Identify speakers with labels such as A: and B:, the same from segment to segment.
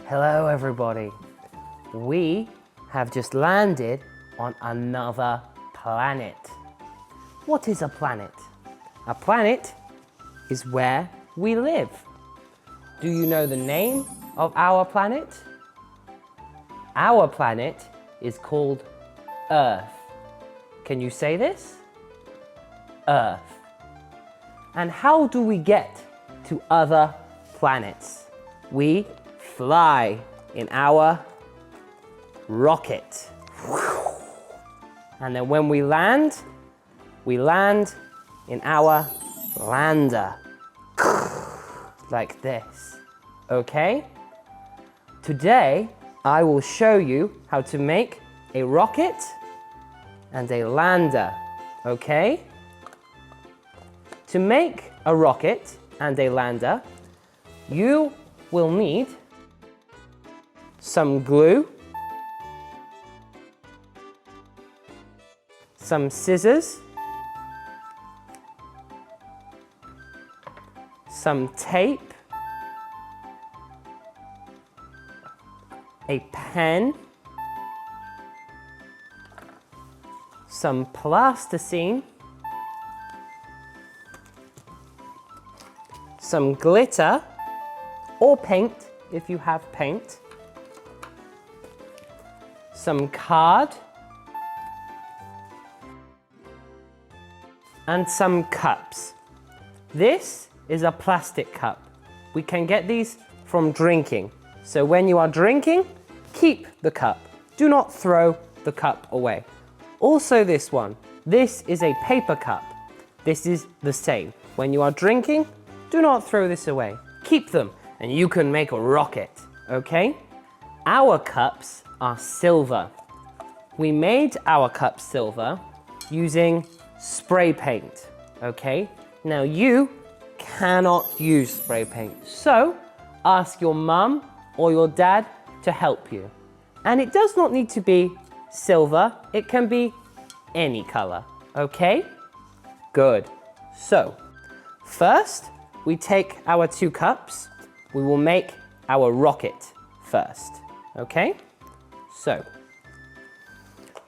A: Hello everybody. We have just landed on another planet. What is a planet? A planet is where we live. Do you know the name of our planet? Our planet is called Earth. Can you say this? Earth. And how do we get to other planets? We fly in our rocket. And then when we land in our lander. Like this. Okay? Today, I will show you how to make a rocket and a lander. Okay? To make a rocket and a lander, you will need some glue, some scissors, some tape, a pen, some plasticine, some glitter or paint if you have paint, some card, and some cups. This is a plastic cup. We can get these from drinking. So when you are drinking, keep the cup. Do not throw the cup away. Also this one. This is a paper cup. This is the same. When you are drinking, do not throw this away. Keep them and you can make a rocket, okay? Our cups are silver. We made our cups silver using spray paint, okay? Now you cannot use spray paint, so ask your mum or your dad to help you. And it does not need to be silver, it can be any color, okay? Good. So, first, we take our 2 cups. We will make our rocket first, okay? So,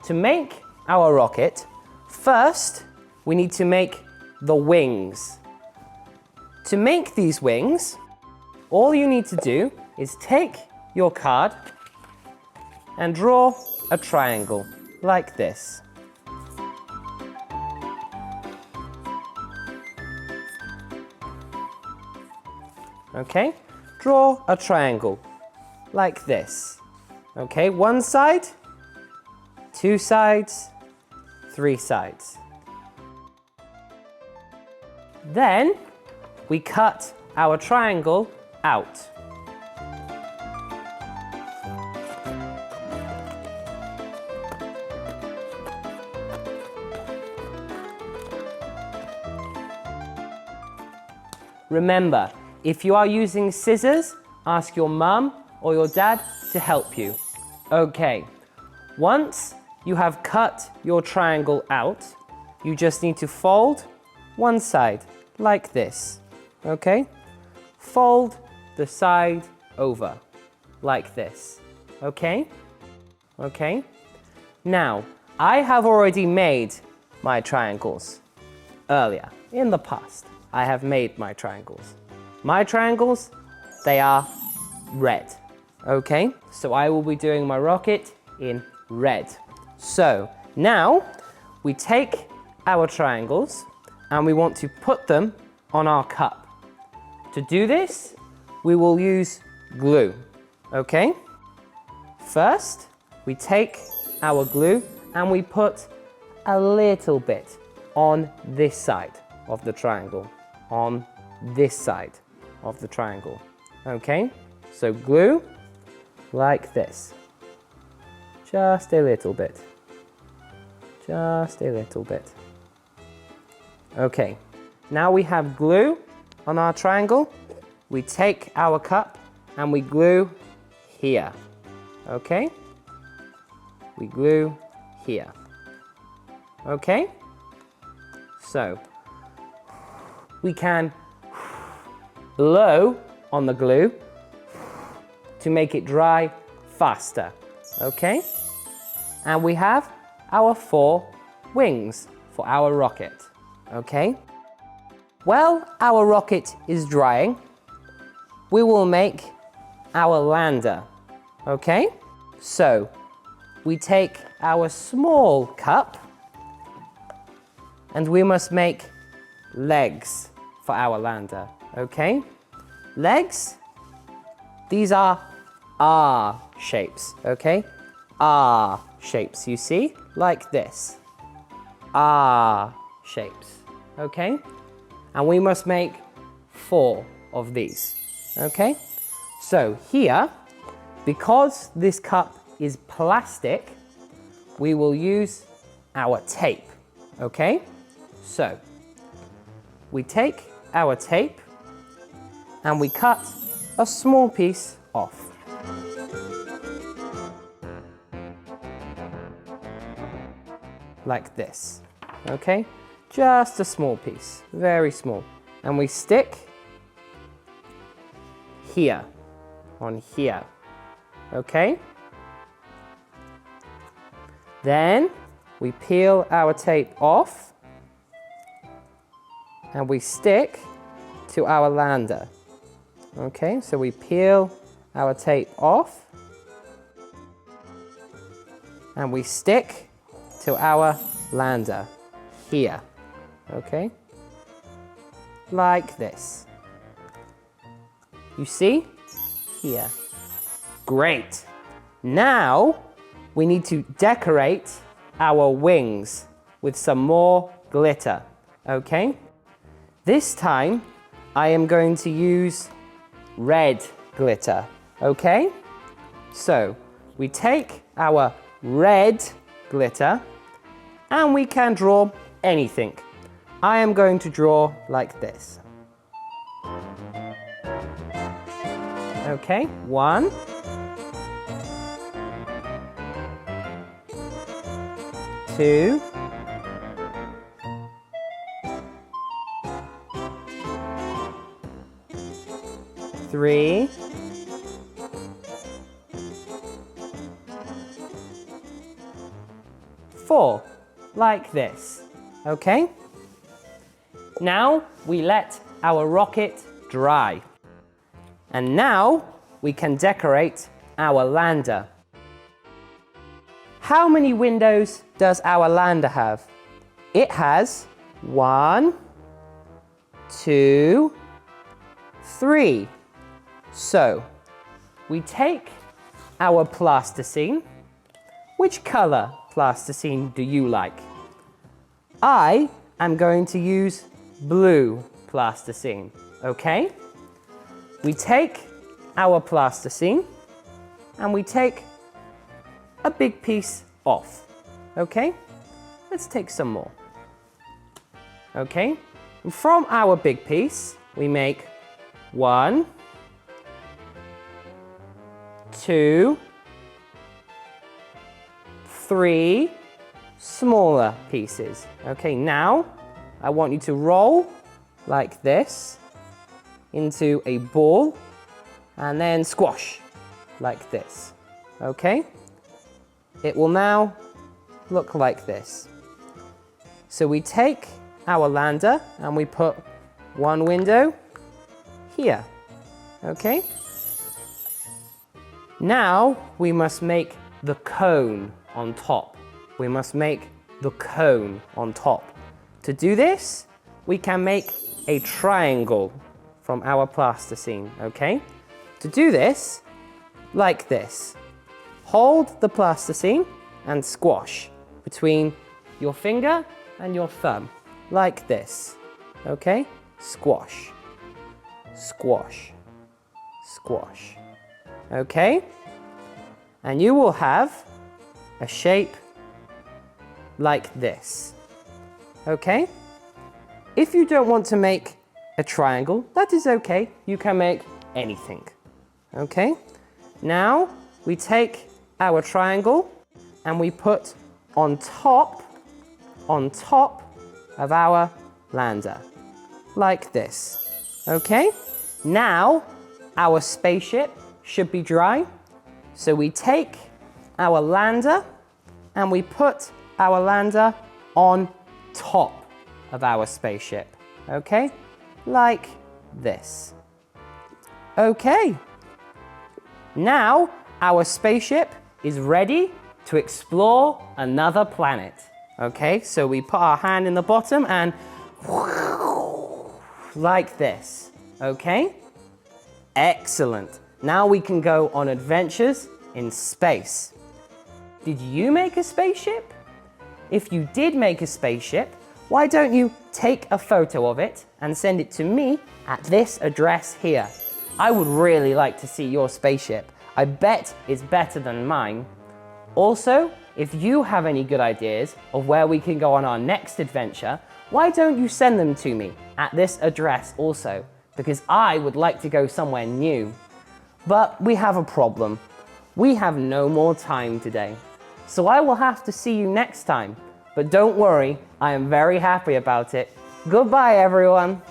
A: to make our rocket, first, we need to make the wings. To make these wings, all you need to do is take your card and draw a triangle like this. Okay, draw a triangle like this. Okay, 1 side, 2 sides, 3 sides. Then we cut our triangle out. Remember, if you are using scissors, ask your mum or your dad to help you. Okay, once you have cut your triangle out, you just need to fold 1 side like this, okay? Fold the side over like this, okay? Okay? Now, I have already made my triangles earlier, in the past. I have made my triangles. My triangles, they are red, okay? So I will be doing my rocket in red. So now we take our triangles and we want to put them on our cup. To do this, we will use glue, okay? First, we take our glue and we put a little bit on this side of the triangle, on this side of the triangle, okay? So glue like this, just a little bit, just a little bit. Okay, now we have glue on our triangle. We take our cup and we glue here, okay? We glue here, okay? So, we can blow on the glue to make it dry faster, okay? And we have our 4 wings for our rocket, okay? While our rocket is drying, we will make our lander, okay? So, we take our small cup and we must make legs for our lander, okay? Legs, these are R shapes, okay? R shapes, you see? Like this. R shapes, okay? And we must make 4 of these, okay? So here, because this cup is plastic, we will use our tape, okay? So, we take our tape and we cut a small piece off. Like this, okay? Just a small piece, very small. And we stick here, on here, okay? Then we peel our tape off and we stick to our lander. Okay, so we peel our tape off and we stick to our lander here. Okay, like this. You see? Here. Great. Now we need to decorate our wings with some more glitter. Okay? This time I am going to use red glitter. Okay? So we take our red glitter and we can draw anything. I am going to draw like this. Okay, 1, 2, 3, 4, like this. Okay? Now we let our rocket dry. And now we can decorate our lander. How many windows does our lander have? It has 1, 2, 3. So we take our plasticine. Which color plasticine do you like? I am going to use blue plasticine, okay? We take our plasticine and we take a big piece off, okay? Let's take some more, okay? And from our big piece, we make 1, 2, 3 smaller pieces. Okay, now I want you to roll like this into a ball and then squash like this. Okay? It will now look like this. So we take our lander and we put one window here. Okay? Now we must make the cone on top. We must make the cone on top. To do this, we can make a triangle from our plasticine, okay? To do this, like this. Hold the plasticine and squash between your finger and your thumb, like this, okay? Squash, squash, squash, okay? And you will have a shape like this, okay? If you don't want to make a triangle, that is okay. You can make anything, okay? Now we take our triangle and we put on top of our lander, like this, okay? Now our spaceship should be dry. So we take our lander and we put our lander on top of our spaceship, okay? Like this. Okay. Now our spaceship is ready to explore another planet. Okay, so we put our hand in the bottom and like this, okay? Excellent. Now we can go on adventures in space. Did you make a spaceship? If you did make a spaceship, why don't you take a photo of it and send it to me at this address here? I would really like to see your spaceship. I bet it's better than mine. Also, if you have any good ideas of where we can go on our next adventure, why don't you send them to me at this address also? Because I would like to go somewhere new. But we have a problem. We have no more time today. So I will have to see you next time. But don't worry, I am very happy about it. Goodbye, everyone.